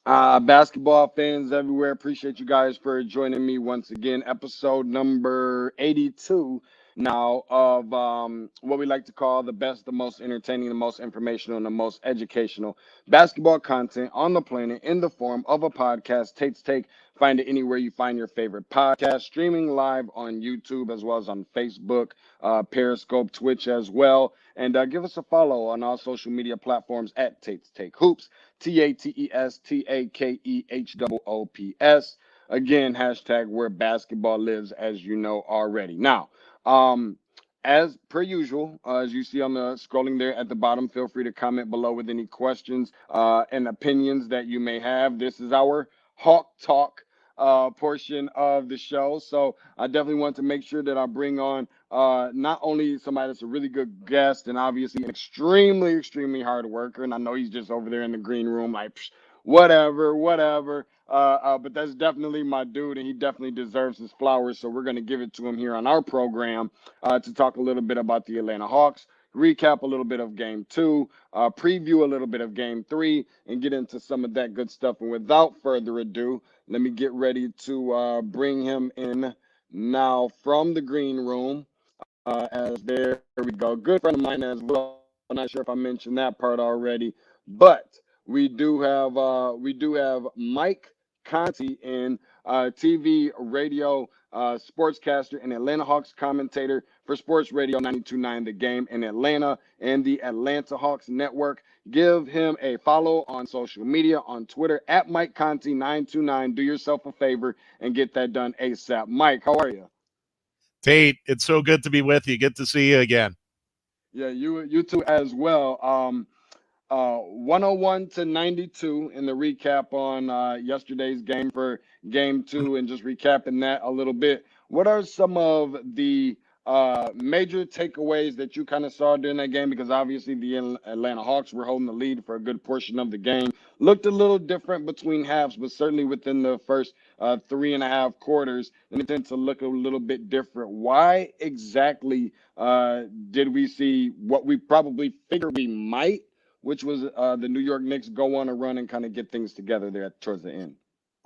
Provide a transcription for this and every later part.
Basketball fans everywhere, appreciate you guys for joining me once again. Episode number 82 now of what we like to call the best, the most entertaining, the most informational, and the most educational basketball content on the planet in the form of a podcast, Tate's Take. Find it anywhere you find your favorite podcast, streaming live on YouTube as well as on Facebook, Periscope, Twitch as well. And give us a follow on all social media platforms at Tate's Take Hoops. TATESTAKEHOOPS. Again, hashtag where basketball lives, as you know already. Now, um, as per usual, as you see on the scrolling there at the bottom, feel free to comment below with any questions and opinions that you may have. This is our Hawk Talk portion of the show. So I definitely want to make sure that I bring on not only somebody that's a really good guest and obviously an extremely, extremely hard worker. And I know he's just over there in the green room, like, psh, whatever, whatever. But that's definitely my dude, and he definitely deserves his flowers. So we're going to give it to him here on our program to talk a little bit about the Atlanta Hawks, recap a little bit of game two, preview a little bit of game three, and get into some of that good stuff. And without further ado, let me get ready to bring him in now from the green room. As there we go. Good friend of mine as well. I'm not sure if I mentioned that part already, but we do have Mike Conti in TV, radio, sportscaster, and Atlanta Hawks commentator for Sports Radio 92.9 The Game in Atlanta and the Atlanta Hawks Network. Give him a follow on social media on Twitter at Mike Conti 929. Do yourself a favor and get that done ASAP. Mike, how are you? Tate, it's so good to be with you. Good to see you again. Yeah, you too as well. 101 to 92 in the recap on yesterday's game for game two, and just recapping that a little bit. What are some of the major takeaways that you kind of saw during that game? Because obviously the Atlanta Hawks were holding the lead for a good portion of the game. Looked a little different between halves, but certainly within the first 3.5 quarters, then it tended to look a little bit different. Why exactly did we see what we probably figured we might, which was the New York Knicks go on a run and kind of get things together there towards the end?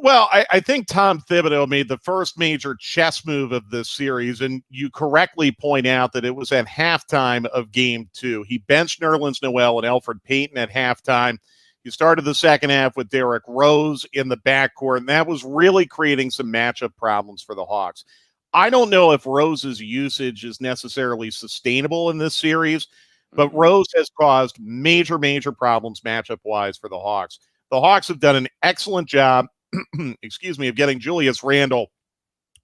Well, I think Tom Thibodeau made the first major chess move of this series, and you correctly point out that it was at halftime of game two. He benched Nerlens Noel and Elfrid Payton at halftime. He started the second half with Derrick Rose in the backcourt, and that was really creating some matchup problems for the Hawks. I don't know if Rose's usage is necessarily sustainable in this series, but Mm-hmm. Rose has caused major, major problems matchup-wise for the Hawks. The Hawks have done an excellent job excuse me, of getting Julius Randle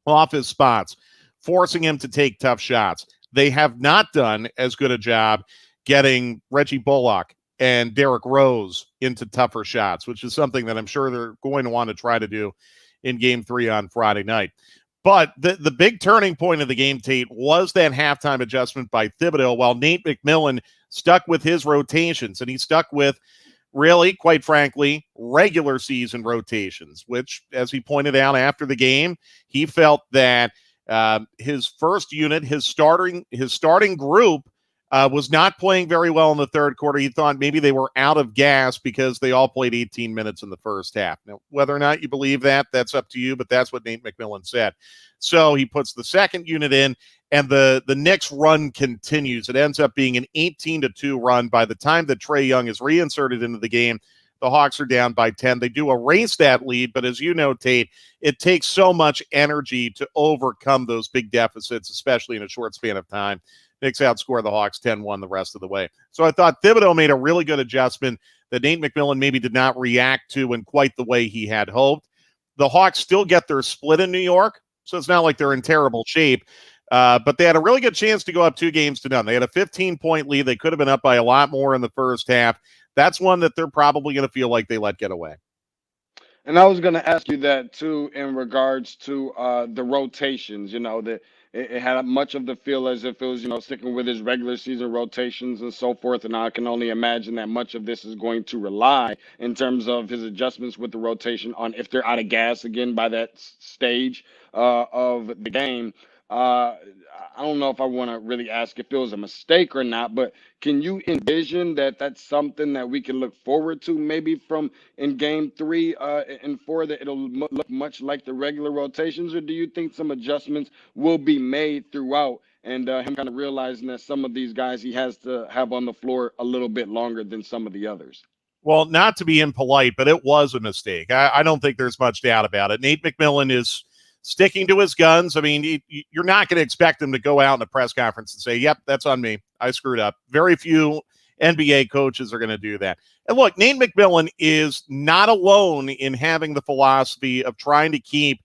off his spots, forcing him to take tough shots. They have not done as good a job getting Reggie Bullock and Derrick Rose into tougher shots, which is something that I'm sure they're going to want to try to do in game three on Friday night. But the big turning point of the game, Tate, was that halftime adjustment by Thibodeau while Nate McMillan stuck with his rotations, and he stuck with really, quite frankly, regular season rotations, which, as he pointed out after the game, he felt that his first unit, his starting group, was not playing very well in the third quarter. He thought maybe they were out of gas because they all played 18 minutes in the first half. Now, whether or not you believe that, that's up to you, but that's what Nate McMillan said. So he puts the second unit in, and the Knicks run continues. It ends up being an 18-2 run. By the time that Trae Young is reinserted into the game, the Hawks are down by 10. They do erase that lead, but as you know, Tate, it takes so much energy to overcome those big deficits, especially in a short span of time. Knicks outscore the Hawks 10-1 the rest of the way. So I thought Thibodeau made a really good adjustment that Nate McMillan maybe did not react to in quite the way he had hoped. The Hawks still get their split in New York, so it's not like they're in terrible shape. But they had a really good chance to go up 2-0. They had a 15-point lead. They could have been up by a lot more in the first half. That's one that they're probably going to feel like they let get away. And I was going to ask you that too in regards to the rotations. It had much of the feel as if it was, sticking with his regular season rotations and so forth. And I can only imagine that much of this is going to rely in terms of his adjustments with the rotation on if they're out of gas again by that stage of the game. I don't know if I want to really ask if it was a mistake or not, but can you envision that that's something that we can look forward to maybe from in game three and four, that it'll look much like the regular rotations, or do you think some adjustments will be made throughout and him kind of realizing that some of these guys he has to have on the floor a little bit longer than some of the others? Well, not to be impolite, but it was a mistake. I don't think there's much doubt about it. Nate McMillan is sticking to his guns. I mean, you're not going to expect him to go out in a press conference and say, yep, that's on me. I screwed up. Very few NBA coaches are going to do that. And look, Nate McMillan is not alone in having the philosophy of trying to keep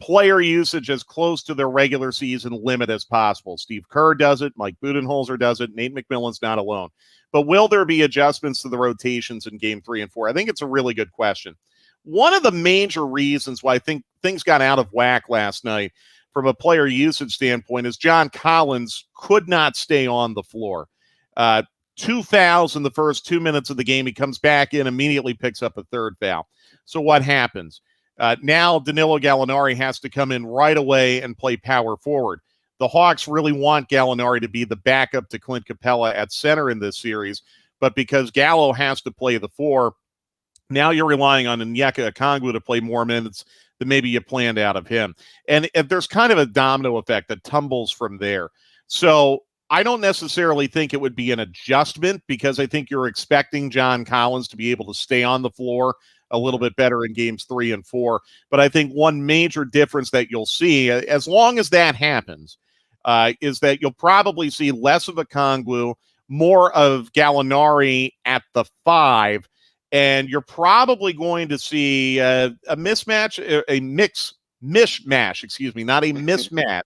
player usage as close to their regular season limit as possible. Steve Kerr does it. Mike Budenholzer does it. Nate McMillan's not alone. But will there be adjustments to the rotations in game 3 and 4? I think it's a really good question. One of the major reasons why I think things got out of whack last night from a player usage standpoint is John Collins could not stay on the floor. 2 fouls in the first 2 minutes of the game. He comes back in, immediately picks up a third foul. So what happens? Now Danilo Gallinari has to come in right away and play power forward. The Hawks really want Gallinari to be the backup to Clint Capella at center in this series, but because Gallo has to play the 4, now you're relying on Onyeka Okongwu to play more minutes than maybe you planned out of him. And there's kind of a domino effect that tumbles from there. So I don't necessarily think it would be an adjustment, because I think you're expecting John Collins to be able to stay on the floor a little bit better in games 3 and 4. But I think one major difference that you'll see, as long as that happens, is that you'll probably see less of Okongwu, more of Gallinari at the 5, and you're probably going to see a mismatch, mishmash, excuse me, not a mismatch,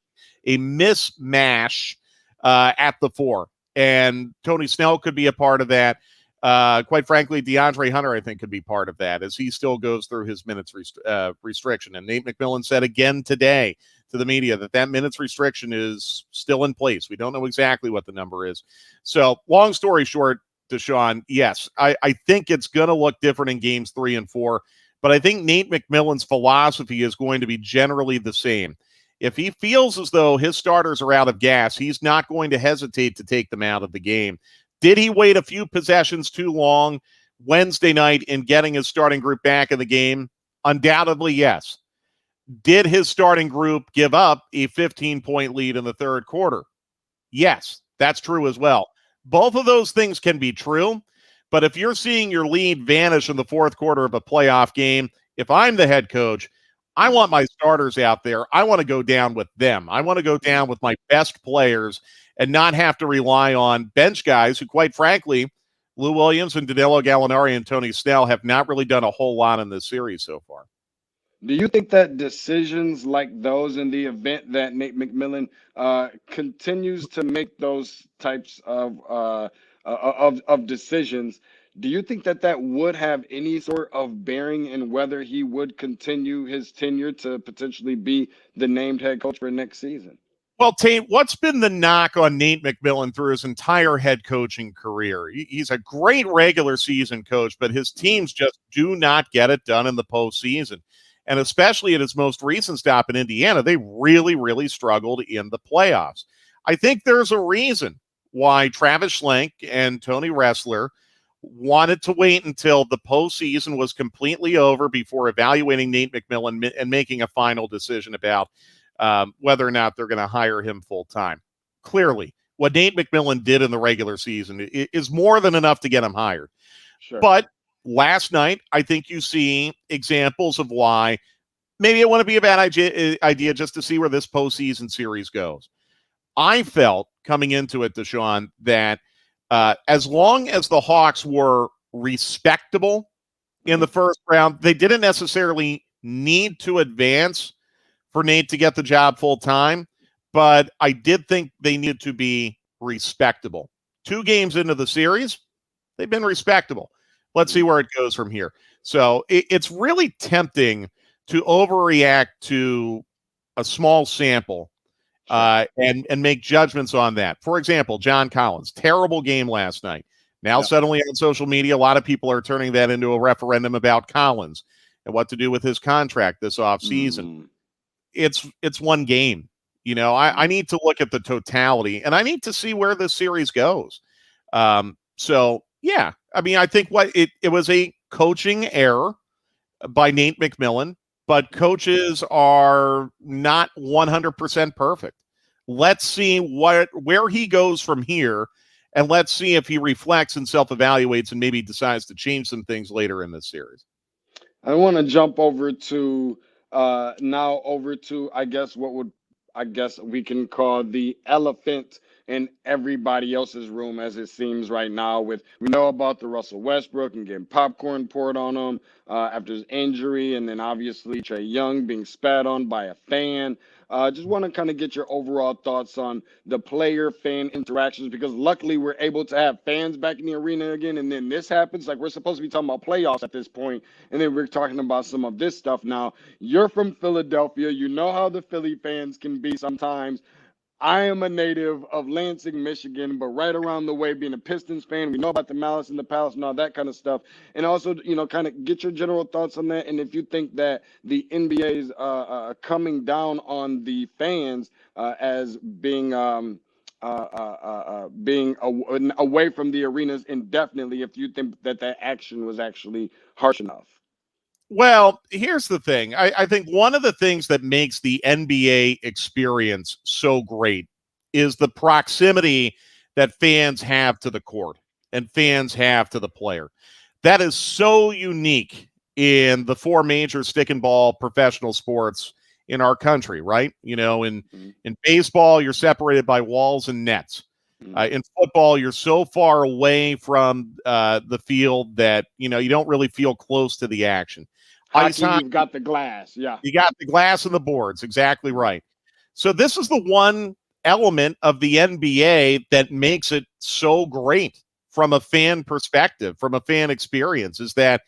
a mismatch at the 4. And Tony Snell could be a part of that. Quite frankly, DeAndre Hunter, I think, could be part of that as he still goes through his minutes restriction. And Nate McMillan said again today to the media that minutes restriction is still in place. We don't know exactly what the number is. So long story short, Deshaun, yes, I think it's going to look different in games 3 and 4, but I think Nate McMillan's philosophy is going to be generally the same. If he feels as though his starters are out of gas, he's not going to hesitate to take them out of the game. Did he wait a few possessions too long Wednesday night in getting his starting group back in the game? Undoubtedly, yes. Did his starting group give up a 15-point lead in the third quarter? Yes, that's true as well. Both of those things can be true, but if you're seeing your lead vanish in the fourth quarter of a playoff game, if I'm the head coach, I want my starters out there. I want to go down with them. I want to go down with my best players and not have to rely on bench guys who, quite frankly, Lou Williams and Danilo Gallinari and Tony Snell have not really done a whole lot in this series so far. Do you think that decisions like those, in the event that Nate McMillan continues to make those types of decisions, do you think that that would have any sort of bearing in whether he would continue his tenure to potentially be the named head coach for next season? Well, Tate, what's been the knock on Nate McMillan through his entire head coaching career? He's a great regular season coach, but his teams just do not get it done in the postseason. And especially at his most recent stop in Indiana, they really, really struggled in the playoffs. I think there's a reason why Travis Schlenk and Tony Ressler wanted to wait until the postseason was completely over before evaluating Nate McMillan and making a final decision about whether or not they're going to hire him full time. Clearly, what Nate McMillan did in the regular season is more than enough to get him hired. Sure. But last night, I think you see examples of why maybe it wouldn't be a bad idea just to see where this postseason series goes. I felt coming into it, Deshaun, that as long as the Hawks were respectable in the first round, they didn't necessarily need to advance for Nate to get the job full time, but I did think they needed to be respectable. 2 games into the series, they've been respectable. Let's see where it goes from here. So it's really tempting to overreact to a small sample and make judgments on that. For example, John Collins, terrible game last night. Now suddenly on social media, a lot of people are turning that into a referendum about Collins and what to do with his contract this offseason. It's one game. I need to look at the totality, and I need to see where this series goes. So yeah, I mean, I think it was a coaching error by Nate McMillan, but coaches are not 100% perfect. Let's see where he goes from here, and let's see if he reflects and self-evaluates and maybe decides to change some things later in this series. I want to jump over to now over to I guess we can call the elephant in everybody else's room as it seems right now. With we know about the Russell Westbrook and getting popcorn poured on him after his injury, and then obviously Trae Young being spat on by a fan. Just want to kind of get your overall thoughts on the player fan interactions because luckily we're able to have fans back in the arena again, and then this happens. Like we're supposed to be talking about playoffs at this point, and then we're talking about some of this stuff now. You're from Philadelphia. You know how the Philly fans can be sometimes. I am a native of Lansing, Michigan, but right around the way, being a Pistons fan, we know about the malice in the palace and all that kind of stuff. And also, kind of get your general thoughts on that. And if you think that the NBA is coming down on the fans as being away from the arenas indefinitely, if you think that that action was actually harsh enough. Well, here's the thing. I think one of the things that makes the NBA experience so great is the proximity that fans have to the court and fans have to the player. That is so unique in the four major stick and ball professional sports in our country, right? In baseball, you're separated by walls and nets. In football, you're so far away from the field that, you don't really feel close to the action. Hockey, you've got the glass. Yeah. You got the glass and the boards. Exactly right. So this is the one element of the NBA that makes it so great from a fan perspective, from a fan experience, is that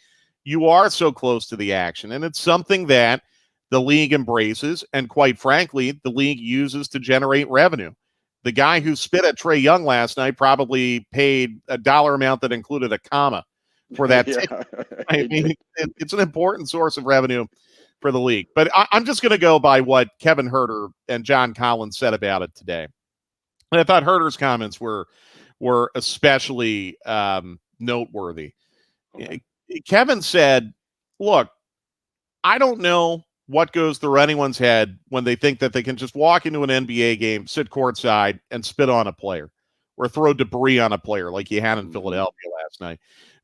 you are so close to the action. And it's something that the league embraces. And quite frankly, the league uses to generate revenue. The guy who spit at Trae Young last night probably paid a dollar amount that included a comma for that. I mean, it's an important source of revenue for the league. But I'm just going to go by what Kevin Herter and John Collins said about it today. And I thought Herter's comments were especially noteworthy. Okay. Kevin said, look, I don't know what goes through anyone's head when they think that they can just walk into an NBA game, sit courtside, and spit on a player or throw debris on a player like you had in Philadelphia last night.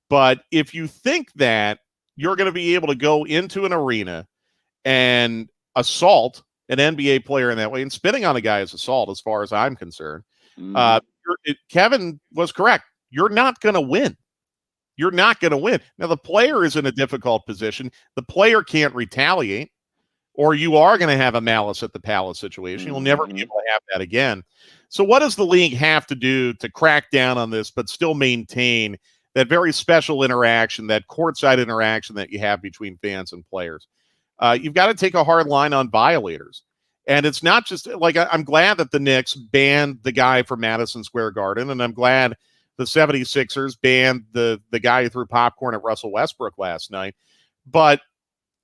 But if you think that you're going to be able to go into an arena and assault an NBA player in that way, and spitting on a guy is assault as far as I'm concerned, Kevin was correct. You're not going to win. You're not going to win. Now, the player is in a difficult position. The player can't retaliate, or you are going to have a malice at the palace situation. You'll never be able to have that again. So what does the league have to do to crack down on this but still maintain that very special interaction, that courtside interaction that you have between fans and players? You've got to take a hard line on violators. And it's not just like I'm glad that the Knicks banned the guy from Madison Square Garden, and I'm glad the 76ers banned the guy who threw popcorn at Russell Westbrook last night. But,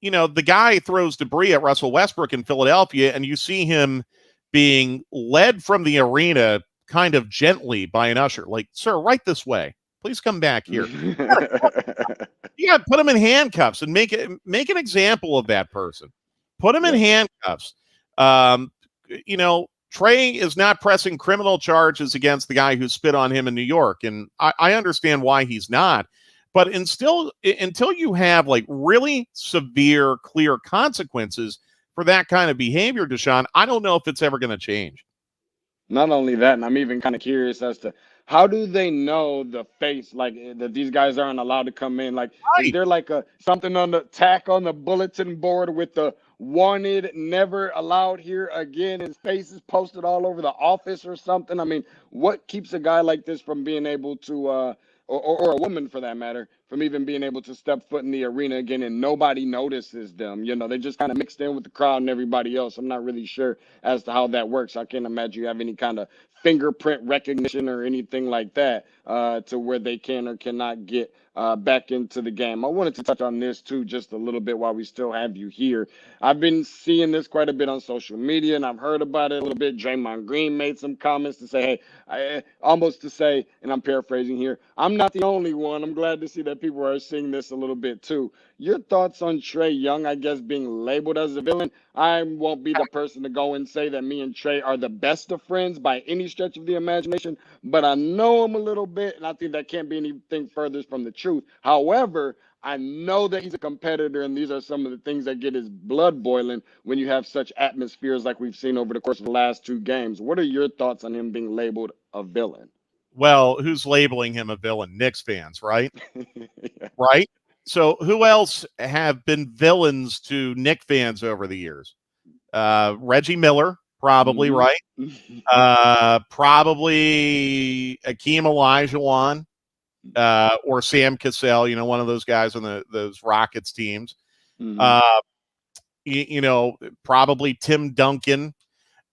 the guy throws debris at Russell Westbrook in Philadelphia, and you see him being led from the arena kind of gently by an usher. Like, sir, right this way. Please come back here. You got to put him in handcuffs and make an example of that person. Put him in handcuffs. Trae is not pressing criminal charges against the guy who spit on him in New York. And I understand why he's not. But until you have like really severe, clear consequences for that kind of behavior, Deshaun, I don't know if it's ever going to change. Not only that, and I'm even kind of curious as to how do they know the face, like that these guys aren't allowed to come in? Like, is there like something on the tack on the bulletin board with the wanted, never allowed here again? His face is posted all over the office or something. I mean, what keeps a guy like this from being able to, or a woman for that matter, from even being able to step foot in the arena again, and nobody notices them. They just kind of mixed in with the crowd and everybody else. I'm not really sure as to how that works. I can't imagine you have any kind of fingerprint recognition or anything like that to where they can or cannot get back into the game. I wanted to touch on this too just a little bit while we still have you here. I've been seeing this quite a bit on social media, and I've heard about it a little bit. Draymond Green made some comments to say, hey, almost to say, and I'm paraphrasing here, I'm not the only one. I'm glad to see that people are seeing this a little bit too. Your thoughts on Trae Young, I guess, being labeled as a villain? I won't be the person to go and say that me and Trae are the best of friends by any stretch of the imagination, but I know him a little bit, and I think that can't be anything further from the truth. However, I know that he's a competitor, and these are some of the things that get his blood boiling when you have such atmospheres like we've seen over the course of the last two games. What are your thoughts on him being labeled a villain? Well, who's labeling him a villain? Knicks fans, right? Yeah. Right? So who else have been villains to Knick fans over the years? Reggie Miller, probably, Hmm. right? Probably Akeem Olajuwon, or Sam Cassell, one of those guys on those Rockets teams. Hmm. Uh, probably Tim Duncan.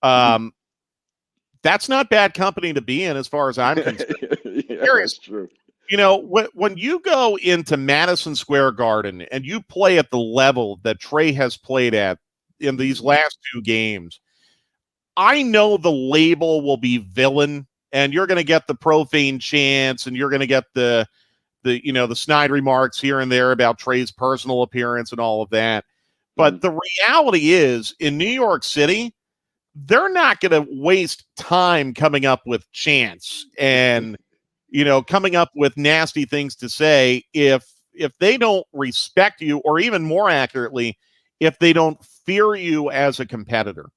Um, that's not bad company to be in as far as I'm concerned. Yeah, that's Seriously. true. When you go into Madison Square Garden and you play at the level that Trae has played at in these Hmm. last two games, I know the label will be villain, and you're going to get the profane chants, and you're going to get the snide remarks here and there about Trae's personal appearance and all of that. Hmm. But the reality is, in New York City, they're not going to waste time coming up with chants and coming up with nasty things to say if they don't respect you, or even more accurately, if they don't fear you as a competitor.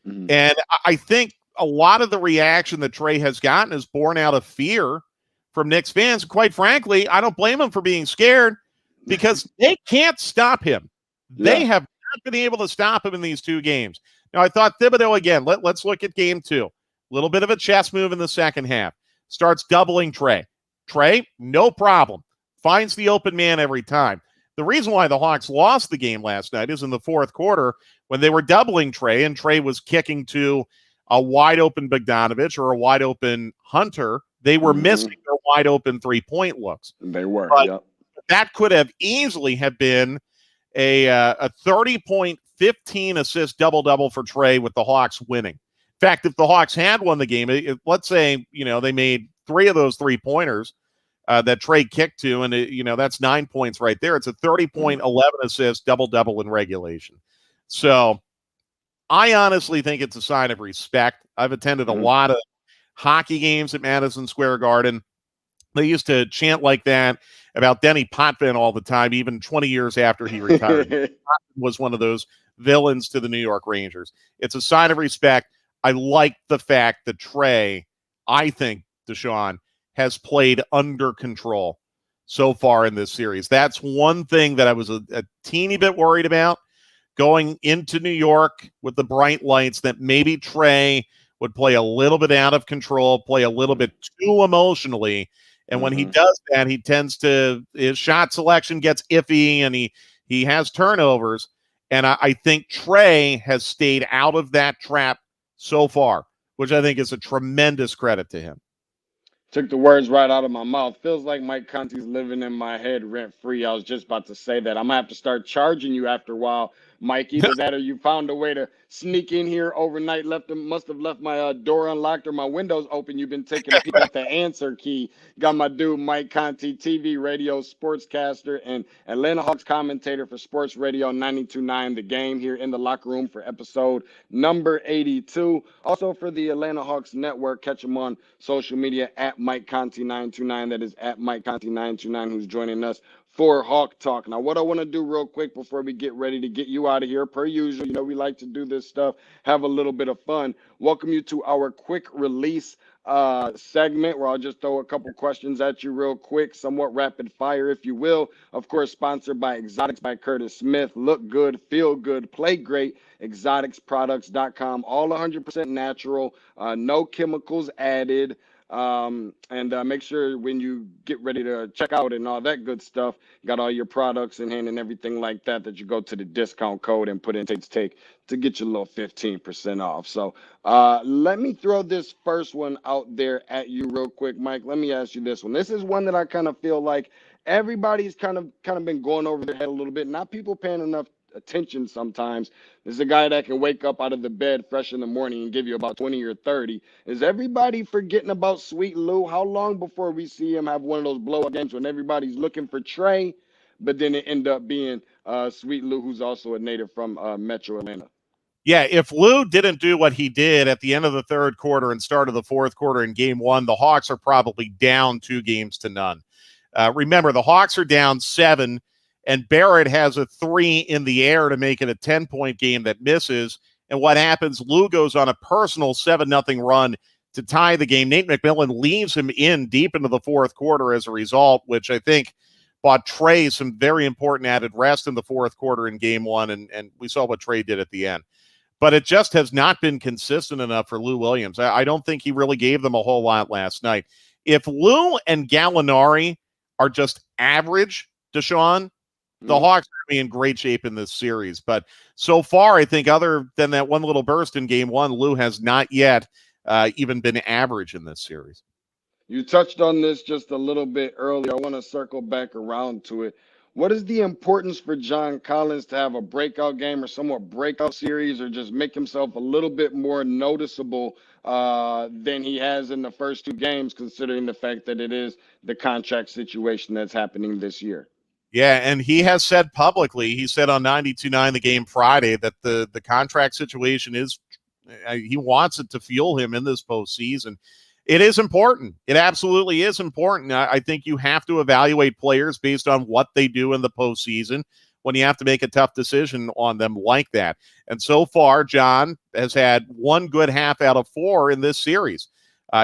Hmm. And I think a lot of the reaction that Trae has gotten is born out of fear from Knicks fans. Quite frankly, I don't blame him for being scared because they can't stop him. They Yeah. have not been able to stop him in these two games. Now, I thought Thibodeau again. Let's look at game two. A little bit of a chess move in the second half. Starts doubling Trae. Trae, no problem. Finds the open man every time. The reason why the Hawks lost the game last night is in the fourth quarter when they were doubling Trae and Trae was kicking to a wide open Bogdanovich or a wide open Hunter. They were Hmm. missing their wide open 3-point looks. They were. But Yep. that could have easily have been a 30-point, 15 assist double-double for Trae with the Hawks winning. In fact, if the Hawks had won the game, let's say, they made 3 of those 3-pointers that Trae kicked to, and that's 9 points right there. It's a 30-point, 11 assist double-double in regulation. So I honestly think it's a sign of respect. I've attended a Hmm. lot of hockey games at Madison Square Garden. They used to chant like that about Denny Potvin all the time, even 20 years after he retired. Potvin was one of those villains to the New York Rangers. It's a sign of respect. I like the fact that Trae, I think, Deshaun, has played under control so far in this series. That's one thing that I was a teeny bit worried about going into New York with the bright lights, that maybe Trae would play a little bit out of control, play a little bit too emotionally. And when he Hmm. does that, he tends to, his shot selection gets iffy, and he has turnovers. And I think Trae has stayed out of that trap so far, which I think is a tremendous credit to him. Took the words right out of my mouth. Feels like Mike Conti's living in my head rent free. I was just about to say that. I'm gonna have to start charging you after a while, Mike. Either that or you found a way to sneak in here overnight. Must have left my door unlocked or my windows open. You've been taking a peek at the answer key. Got my dude Mike Conti, TV, radio, sportscaster, and Atlanta Hawks commentator for Sports Radio 92.9 The Game here in the locker room for episode number 82. Also for the Atlanta Hawks Network, catch him on social media at Mike Conti 929. That is at Mike Conti 929, who's joining us for Hawk Talk. Now, what I want to do real quick before we get ready to get you out of here, per usual, we like to do this stuff, have a little bit of fun. Welcome you to our quick release segment where I'll just throw a couple questions at you real quick, somewhat rapid fire, if you will. Of course, sponsored by Exotics by Curtis Smith. Look good, feel good, play great. Exoticsproducts.com. All 100% natural, no chemicals added. And make sure when you get ready to check out and all that good stuff, got all your products in hand and everything like that, that you go to the discount code and put in Tate's Take to get your little 15% off. So let me throw this first one out there at you real quick, Mike. Let me ask you this one. This is one that I kind of feel like everybody's kind of been going over their head a little bit. Not people paying enough attention sometimes. This is a guy that can wake up out of the bed fresh in the morning and give you about 20 or 30. Is everybody forgetting about Sweet Lou? How long before we see him have one of those blow-up games when everybody's looking for Trae, but then it end up being Sweet Lou, who's also a native from Metro Atlanta? Yeah, if Lou didn't do what he did at the end of the third quarter and start of the fourth quarter in game one, the Hawks are probably down 2-0. Remember, the Hawks are down 7, and Barrett has a 3 in the air to make it a 10-point game that misses. And what happens? Lou goes on a personal 7-0 run to tie the game. Nate McMillan leaves him in deep into the fourth quarter as a result, which I think bought Trae some very important added rest in the fourth quarter in game one, and we saw what Trae did at the end. But it just has not been consistent enough for Lou Williams. I don't think he really gave them a whole lot last night. If Lou and Gallinari are just average, Deshaun, the Hawks are going to be in great shape in this series. But so far, I think other than that one little burst in game one, Lou has not yet even been average in this series. You touched on this just a little bit earlier. I want to circle back around to it. What is the importance for John Collins to have a breakout game or somewhat breakout series, or just make himself a little bit more noticeable than he has in the first 2 games, considering the fact that it is the contract situation that's happening this year? Yeah, and he has said publicly, he said on 92.9 The Game Friday, that the contract situation is, he wants it to fuel him in this postseason. It is important. It absolutely is important. I think you have to evaluate players based on what they do in the postseason when you have to make a tough decision on them like that. And so far, John has had 1 good half out of 4 in this series.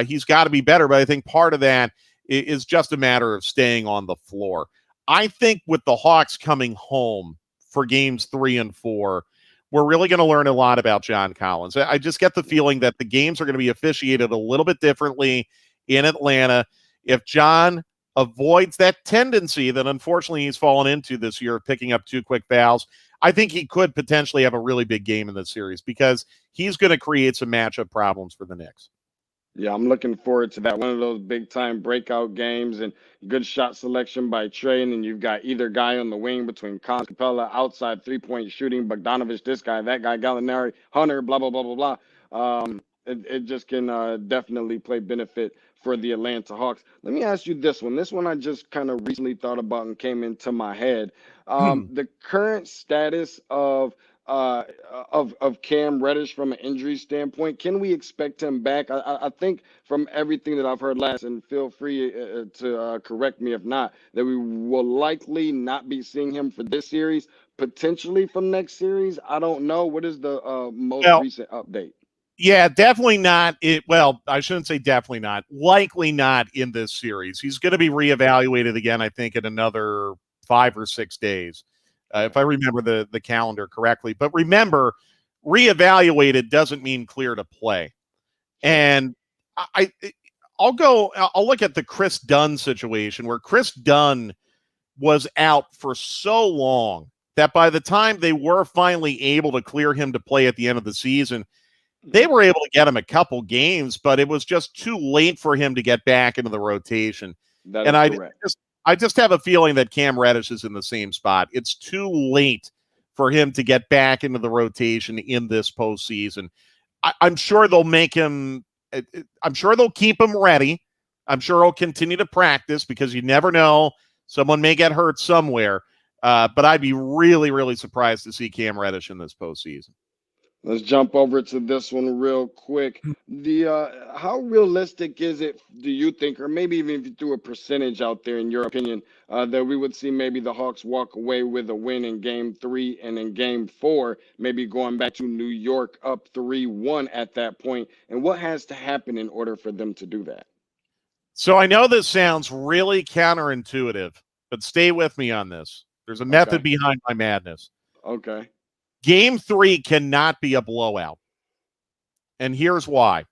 He's got to be better, but I think part of that is just a matter of staying on the floor. I think with the Hawks coming home for games 3 and 4, we're really going to learn a lot about John Collins. I just get the feeling that the games are going to be officiated a little bit differently in Atlanta. If John avoids that tendency that unfortunately he's fallen into this year, picking up 2 quick fouls, I think he could potentially have a really big game in this series because he's going to create some matchup problems for the Knicks. Yeah, I'm looking forward to that. One of those big time breakout games and good shot selection by Trae. And then you've got either guy on the wing between Conti, Capella, outside 3-point shooting, Bogdanovich, this guy, that guy, Gallinari, Hunter, blah, blah, blah, blah, blah. It just can definitely play benefit for the Atlanta Hawks. Let me ask you this one. This one I just kind of recently thought about and came into my head. The current status of Cam Reddish from an injury standpoint. Can we expect him back? I think from everything that I've heard last, and feel free to correct me if not, that we will likely not be seeing him for this series, potentially from next series. I don't know. What is the most recent update? Yeah, definitely not. Well, I shouldn't say definitely not. Likely not in this series. He's going to be reevaluated again, I think, in another 5 or 6 days. If I remember the calendar correctly. But remember, reevaluated doesn't mean clear to play. And I'll look at the Chris Dunn situation where Chris Dunn was out for so long that by the time they were finally able to clear him to play at the end of the season, they were able to get him a couple games, but it was just too late for him to get back into the rotation. That is correct. I just have a feeling that Cam Reddish is in the same spot. It's too late for him to get back into the rotation in this postseason. I'm sure they'll make him – I'm sure they'll keep him ready. I'm sure he'll continue to practice because you never know. Someone may get hurt somewhere. But I'd be really, really surprised to see Cam Reddish in this postseason. Let's jump over to this one real quick. How realistic is it, do you think, or maybe even if you threw a percentage out there in your opinion, that we would see maybe the Hawks walk away with a win in game 3 and in game 4, maybe going back to New York up 3-1 at that point? And what has to happen in order for them to do that? So I know this sounds really counterintuitive, but stay with me on this. There's a method behind my madness. Okay. Game 3 cannot be a blowout. And here's why.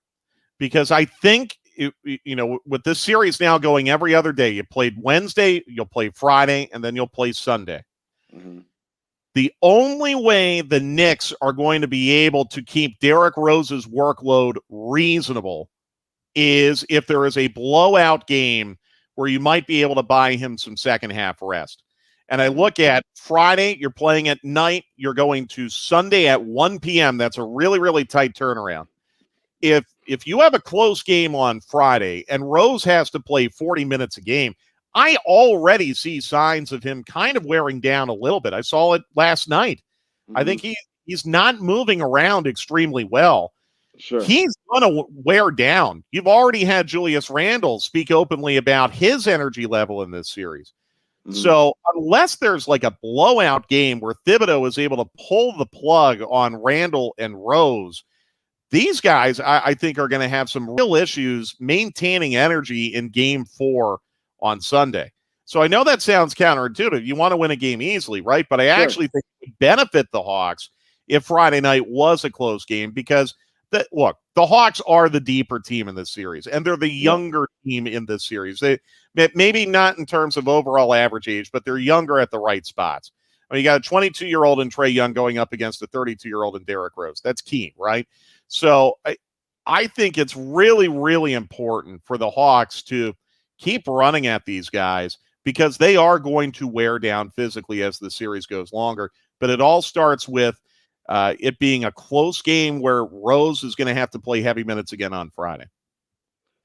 Because I think with this series now going every other day, you played Wednesday, you'll play Friday, and then you'll play Sunday. Mm-hmm. The only way the Knicks are going to be able to keep Derrick Rose's workload reasonable is if there is a blowout game where you might be able to buy him some second half rest. And I look at Friday, you're playing at night, you're going to Sunday at 1 p.m. That's a really, really tight turnaround. If you have a close game on Friday and Rose has to play 40 minutes a game, I already see signs of him kind of wearing down a little bit. I saw it last night. Mm-hmm. I think he's not moving around extremely well. Sure. He's going to wear down. You've already had Julius Randle speak openly about his energy level in this series. Mm-hmm. So unless there's like a blowout game where Thibodeau is able to pull the plug on Randle and Rose, these guys, I think, are going to have some real issues maintaining energy in Game 4 on Sunday. So I know that sounds counterintuitive. You want to win a game easily, right? But I actually think it would benefit the Hawks if Friday night was a close game because, the Hawks are the deeper team in this series, and they're the younger team in this series. They maybe not in terms of overall average age, but they're younger at the right spots. I mean, you got a 22-year-old in Trae Young going up against a 32-year-old in Derrick Rose. That's key, right? So I think it's really, really important for the Hawks to keep running at these guys because they are going to wear down physically as the series goes longer. But it all starts with it being a close game where Rose is going to have to play heavy minutes again on Friday.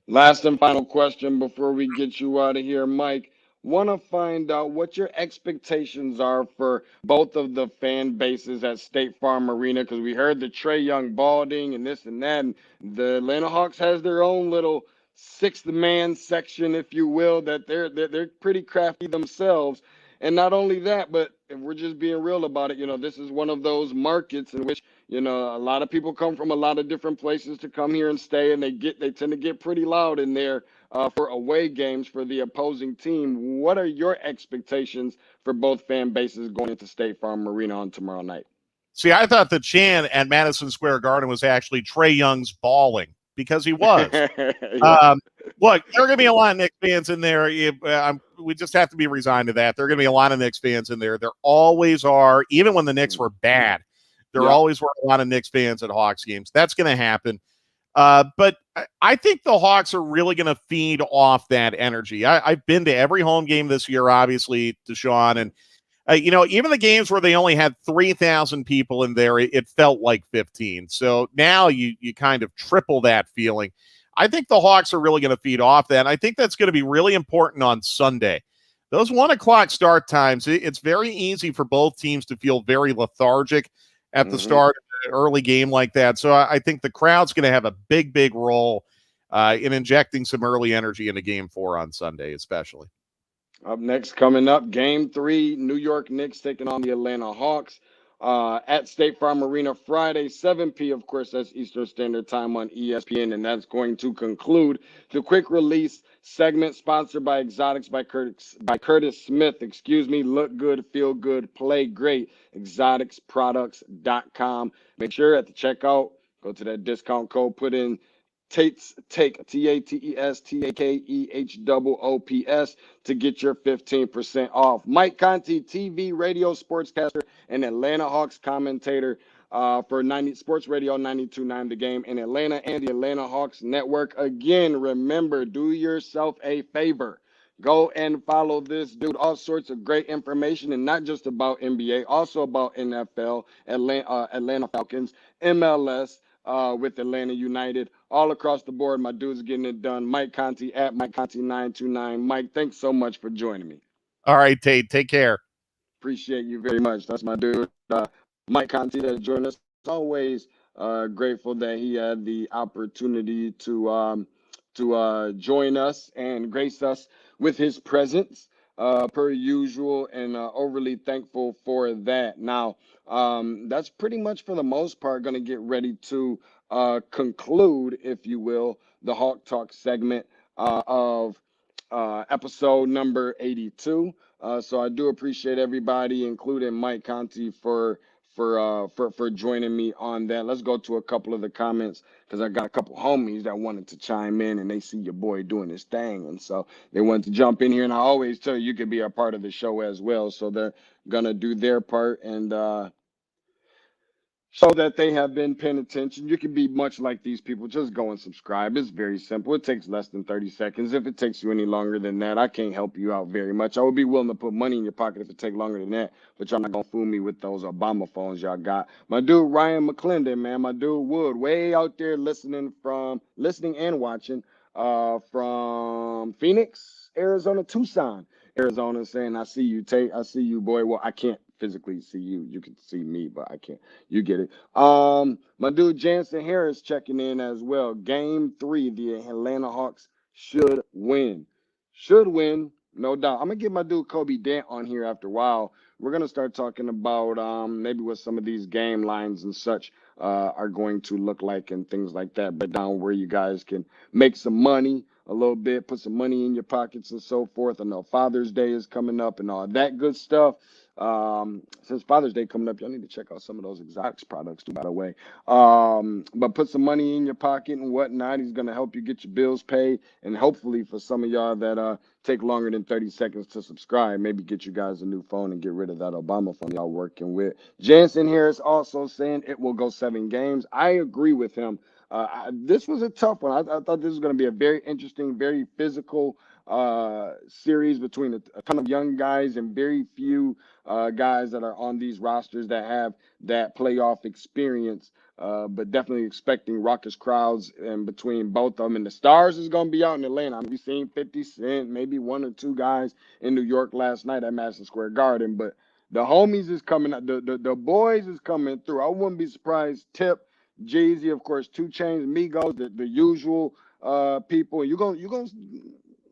Last and final question before we get you out of here, Mike. Want to find out what your expectations are for both of the fan bases at State Farm Arena because we heard the Trae Young balding and this and that. And the Atlanta Hawks has their own little sixth man section, if you will, that they're pretty crafty themselves. And not only that, but if we're just being real about it, this is one of those markets in which a lot of people come from a lot of different places to come here and stay, and they tend to get pretty loud in there for away games for the opposing team. What are your expectations for both fan bases going into State Farm Arena on tomorrow night? See, I thought the chant at Madison Square Garden was actually Trae Young's bawling because he was. Yeah. Look, there are going to be a lot of Knicks fans in there. We just have to be resigned to that. There are going to be a lot of Knicks fans in there. There always are, even when the Knicks were bad. There always were a lot of Knicks fans at Hawks games. That's going to happen. But I think the Hawks are really going to feed off that energy. I've been to every home game this year, obviously, Deshaun. And, even the games where they only had 3,000 people in there, it felt like 15. So now you kind of triple that feeling. I think the Hawks are really going to feed off that. And I think that's going to be really important on Sunday. Those 1 o'clock start times, it's very easy for both teams to feel very lethargic at the start of an early game like that. So I think the crowd's going to have a big, big role in injecting some early energy into Game 4 on Sunday, especially. Up next, coming up, Game 3, New York Knicks taking on the Atlanta Hawks at State Farm Arena Friday, 7 p.m. Of course, that's Eastern Standard Time on ESPN, and that's going to conclude the quick release segment sponsored by Exotics by Curtis Smith. Look good, feel good, play great. Exoticsproducts.com. Make sure at the checkout, go to that discount code, put in Tate's Take, TATES to get your 15% off. Mike Conti, TV, radio sportscaster, and Atlanta Hawks commentator for Sports Radio 92.9 The Game in Atlanta and the Atlanta Hawks Network. Again, remember, do yourself a favor. Go and follow this dude. All sorts of great information, and not just about NBA, also about NFL, Atlanta Falcons, MLS, with Atlanta United, all across the board. My dude's getting it done. Mike Conti at Mike Conti 929. Mike, thanks so much for joining me. All right, Tate, take care. Appreciate you very much. That's my dude, Mike Conti, that joined us. Always grateful that he had the opportunity to join us and grace us with his presence, per usual, and overly thankful for that. Now, that's pretty much for the most part going to get ready to conclude, if you will, the Hawk Talk segment of episode number 82. So I do appreciate everybody, including Mike Conti, for for joining me on that. Let's go to a couple of the comments because I got a couple homies that wanted to chime in and they see your boy doing his thing, and so they wanted to jump in here. And I always tell you, you can be a part of the show as well. So they're gonna do their part and so that they have been paying attention. You can be much like these people. Just go and subscribe. It's very simple. It takes less than 30 seconds. If it takes you any longer than that, I can't help you out very much. I would be willing to put money in your pocket if it take longer than that, but y'all not gonna fool me with those Obama phones y'all got. My dude Ryan McClendon, man, my dude Wood, way out there listening and watching from Phoenix, Arizona, Tucson, Arizona, saying, I see you, Tate. I see you, boy. Well, I can't physically see you. You can see me, but I can't. You get it. My dude Jansen Harris checking in as well. Game 3, the Atlanta Hawks should win. Should win, no doubt. I'm gonna get my dude Kobe Dant on here after a while. We're gonna start talking about maybe what some of these game lines and such are going to look like and things like that. Break down where you guys can make some money a little bit, put some money in your pockets and so forth. I know Father's Day is coming up and all that good stuff. Since Father's Day coming up, y'all need to check out some of those exotics products too, by the way. But put some money in your pocket and whatnot. He's gonna help you get your bills paid, and hopefully for some of y'all that take longer than 30 seconds to subscribe, maybe get you guys a new phone and get rid of that Obama phone y'all working with. Jansen Harris also saying it will go 7 games. I agree with him. This was a tough one. I thought this was going to be a very interesting, very physical series between a ton of young guys and very few guys that are on these rosters that have that playoff experience. But definitely expecting raucous crowds in between both of them. And the Stars is going to be out in Atlanta. We've seen 50 Cent, maybe 1 or 2 guys in New York last night at Madison Square Garden. But the homies is coming out. The boys is coming through. I wouldn't be surprised. Tip, Jeezy, of course, 2 Chainz, Migos, the usual people. You gonna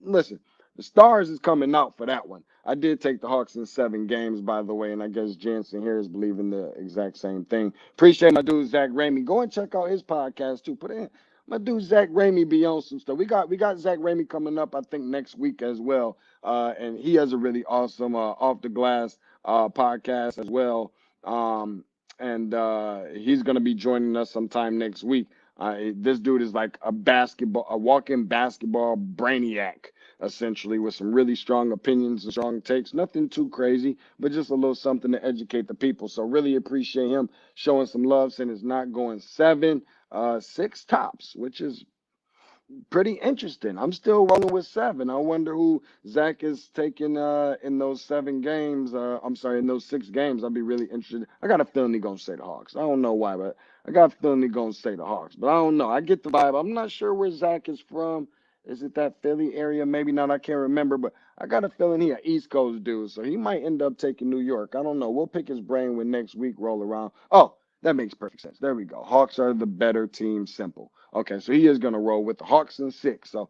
listen. The Stars is coming out for that one. I did take the Hawks in 7 games, by the way, and I guess Jansen here is believing the exact same thing. Appreciate my dude Zach Ramey. Go and check out his podcast too. Put in my dude Zach Ramey be on some stuff. We got Zach Ramey coming up, I think next week as well. And he has a really awesome off the glass podcast as well. And he's gonna be joining us sometime next week. This dude is like a walking basketball brainiac, essentially, with some really strong opinions and strong takes. Nothing too crazy, but just a little something to educate the people. So really appreciate him showing some love, saying it's not going 7, 6 tops, which is pretty interesting. I'm still rolling with 7. I wonder who Zach is taking in those 7 games. I'm sorry, in those 6 games. I'd be really interested. I got a feeling he's gonna say the Hawks. I don't know why, but I got a feeling he's gonna say the Hawks. But I don't know. I get the vibe. I'm not sure where Zach is from. Is it that Philly area? Maybe not. I can't remember. But I got a feeling he an East Coast dude, so he might end up taking New York. I don't know. We'll pick his brain when next week roll around. Oh, that makes perfect sense. There we go. Hawks are the better team. Simple. Okay, so he is going to roll with the Hawks in 6. So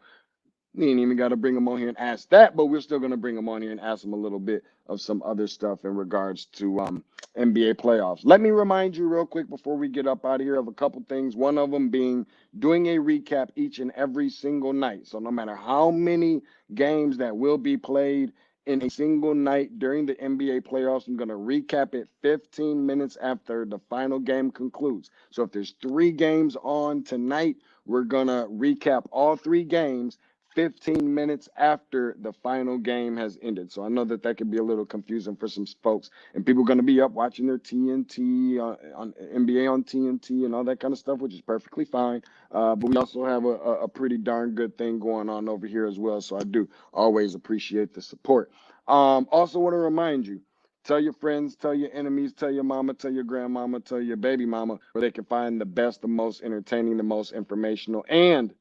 we ain't even got to bring him on here and ask that, but we're still going to bring him on here and ask him a little bit of some other stuff in regards to NBA playoffs. Let me remind you real quick before we get up out of here of a couple things. One of them being doing a recap each and every single night. So no matter how many games that will be played in a single night during the NBA playoffs, I'm going to recap it 15 minutes after the final game concludes. So if there's 3 games on tonight, we're going to recap all 3 games 15 minutes after the final game has ended. So I know that could be a little confusing for some folks, and people are going to be up watching their TNT on NBA on TNT and all that kind of stuff, which is perfectly fine. But we also have a pretty darn good thing going on over here as well. So I do always appreciate the support. Also want to remind you, tell your friends, tell your enemies, tell your mama, tell your grandmama, tell your baby mama where they can find the best, the most entertaining, the most informational, and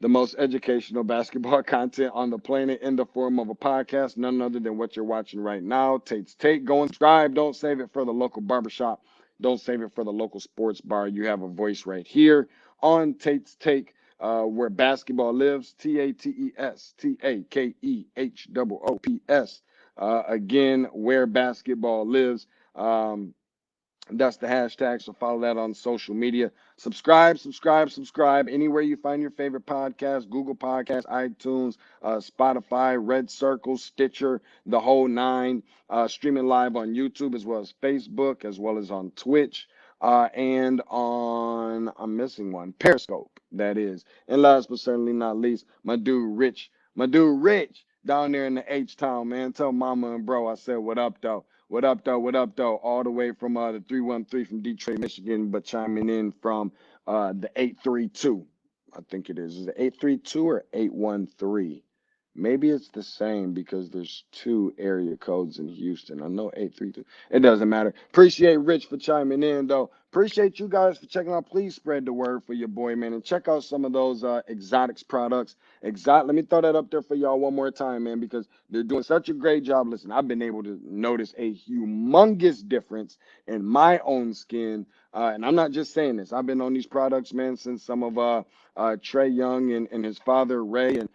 the most educational basketball content on the planet in the form of a podcast, none other than what you're watching right now. Tate's Take. Go and subscribe. Don't save it for the local barbershop. Don't save it for the local sports bar. You have a voice right here on Tate's Take, where basketball lives. TATES, TAKEHOOPS. Again, where basketball lives. That's the hashtag. So follow that on social media. Subscribe, subscribe, subscribe. Anywhere you find your favorite podcast, Google Podcasts, iTunes, Spotify, Red Circle, Stitcher, the whole nine. Streaming live on YouTube as well as Facebook, as well as on Twitch. And on, I'm missing one, Periscope, that is. And last but certainly not least, my dude Rich down there in the H Town, man. Tell mama and bro I said what up, though. What up, though? What up, though? All the way from the 313 from Detroit, Michigan, but chiming in from the 832. I think it is. Is it 832 or 813? Maybe it's the same because there's two area codes in Houston. I know 832. It doesn't matter. Appreciate Rich for chiming in, though. Appreciate you guys for checking out. Please spread the word for your boy, man, and check out some of those exotics products. Let me throw that up there for y'all one more time, man, because they're doing such a great job. Listen, I've been able to notice a humongous difference in my own skin. And I'm not just saying this. I've been on these products, man, since some of Trae Young and his father, Ray, and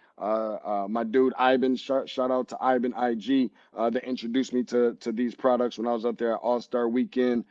my dude Ivan, shout out to Ivan IG, that introduced me to these products when I was out there at All-Star Weekend.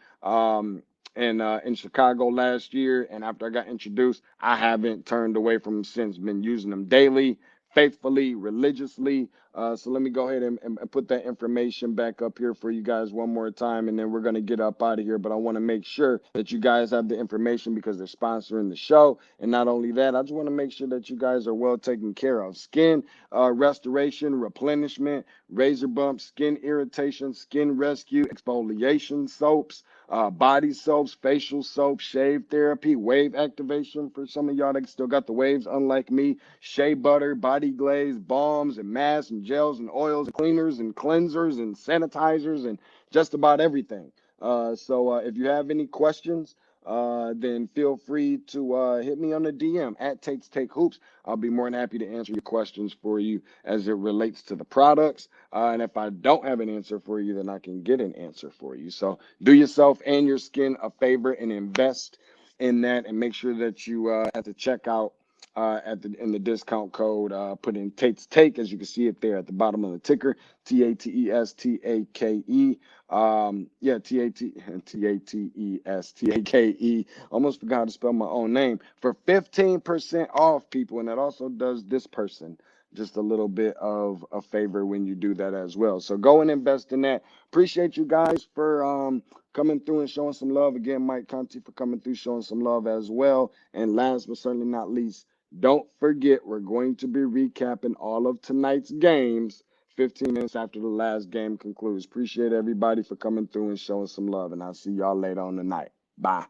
In Chicago last year, and after I got introduced, I haven't turned away from them since. Been using them daily, faithfully, religiously. So let me go ahead and put that information back up here for you guys one more time, and then we're gonna get up out of here. But I want to make sure that you guys have the information because they're sponsoring the show, and not only that, I just want to make sure that you guys are well taken care of. Skin restoration, replenishment, razor bumps, skin irritation, skin rescue, exfoliation soaps, body soaps, facial soaps, shave therapy, wave activation for some of y'all that still got the waves, unlike me, shea butter, body glaze, balms and masks and gels and oils and cleaners and cleansers and sanitizers and just about everything. So if you have any questions, then feel free to hit me on the DM at Tate's Take Hoops. I'll be more than happy to answer your questions for you as it relates to the products. And if I don't have an answer for you, then I can get an answer for you. So do yourself and your skin a favor and invest in that, and make sure that you at the checkout in the discount code put in Tate's Take, as you can see it there at the bottom of the ticker, TATESTAKE. Yeah, TATESTAKE. Almost forgot to spell my own name for 15% off, people, and that also does this person just a little bit of a favor when you do that as well. So go and invest in that. Appreciate you guys for coming through and showing some love. Again, Mike Conti for coming through, showing some love as well. And last but certainly not least, don't forget we're going to be recapping all of tonight's games 15 minutes after the last game concludes. Appreciate everybody for coming through and showing some love. And I'll see y'all later on tonight. Bye.